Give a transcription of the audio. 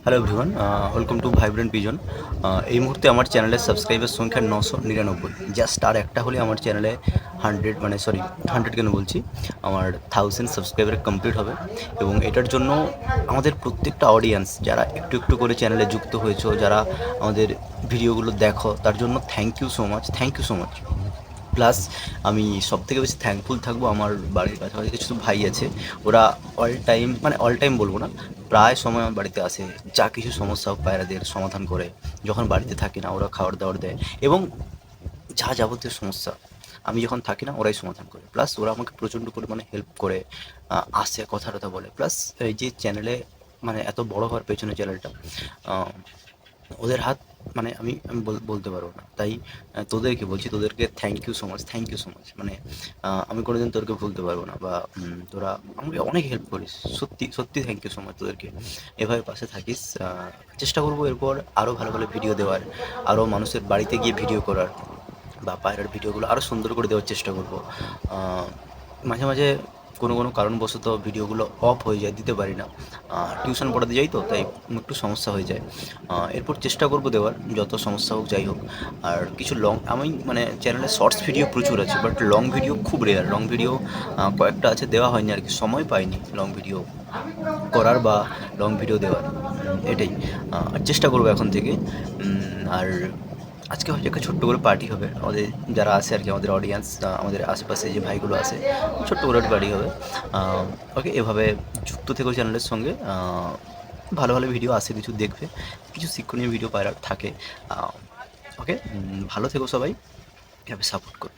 Hello everyone, welcome to vibrant pigeon. এই মুহূর্তে আমার চ্যানেলের সাবস্ক্রাইবার সংখ্যা 999। জাস্ট আর একটা হলে আমার চ্যানেলে 100, মানে সরি 100 কেন বলছি, আমার 1000 সাবস্ক্রাইবার কমপ্লিট হবে। এবং এটার জন্য আমাদের প্রত্যেকটা অডিয়েন্স যারা একটু একটু করে চ্যানেলে যুক্ত হয়েছো, যারা আমাদের ভিডিওগুলো দেখো, তার জন্য thank you so much, thank you so much. Plus আমি সবথেকে বেশি থ্যাঙ্কফুল থাকবো, আমার বাড়ির কাছাকাছি কিছু ভাই আছে। ওরা অল টাইম, মানে অল টাইম বলবো না, প্রায় সময় আমার বাড়িতে আসে। যা কিছু সমস্যা হোক পায়রাদের সমাধান করে, যখন বাড়িতে থাকি না ওরা খাবার দাবার দেয়। এবং যা যাবতীয় সমস্যা আমি যখন থাকি না ওরাই সমাধান করে। প্লাস ওরা আমাকে প্রচণ্ড পরিমাণে হেল্প করে, আসে, কথা টথা বলে। প্লাস এই যে চ্যানেলে, মানে এত বড় হওয়ার পেছনে চ্যানেলটা, ওদের হাত, মানে আমি আমি বলতে পারবো না। তাই তোদেরকে বলছি, তোদেরকে thank you so much, thank you so much. মানে আমি কোনোদিন তোদেরকে ভুলতে পারবো না, বা তোরা আমাকে অনেক হেল্প করিস। সত্যি সত্যি থ্যাংক ইউ সো মাচ তোদেরকে। এভাবে পাশে থাকিস। চেষ্টা করবো এরপর আরও ভালো ভালো ভিডিও দেওয়ার, আরও মানুষের বাড়িতে গিয়ে ভিডিও করার, বা পায়রার ভিডিওগুলো আরও সুন্দর করে দেওয়ার চেষ্টা করবো। মাঝে মাঝে কোনো কোনো কারণবশত ভিডিওগুলো অফ হয়ে যায়, দিতে পারি না। টিউশন পড়াতে যাই তো, তাই একটু সমস্যা হয়ে যায়। এরপর চেষ্টা করব দেওয়ার, যত সমস্যা হোক যাই হোক। আর কিছু লং, আমি মানে চ্যানেলে শর্টস ভিডিও প্রচুর আছে, বাট লং ভিডিও খুব রেয়ার। লং ভিডিও কয়েকটা আছে, দেওয়া হয়নি আর কি, সময় পাইনি লং ভিডিও করার বা লং ভিডিও দেওয়ার। এটাই। চেষ্টা করবো এখন থেকে। আর আজকে হয়তো একটা ছোট্ট করে পার্টি হবে আমাদের, যারা আছে আর কি, আমাদের অডিয়েন্স, আমাদের আশেপাশে যে ভাইগুলো আছে, ছোট্ট করে একটা পার্টি হবে। ওকে, এভাবে যুক্ত থেকো চ্যানেলের সঙ্গে। ভালো ভালো ভিডিও আসে, কিছু দেখবে, কিছু শিক্ষণীয় ভিডিও পায়রার থাকে। ওকে, ভালো থেকো সবাই, এভাবে সাপোর্ট করো।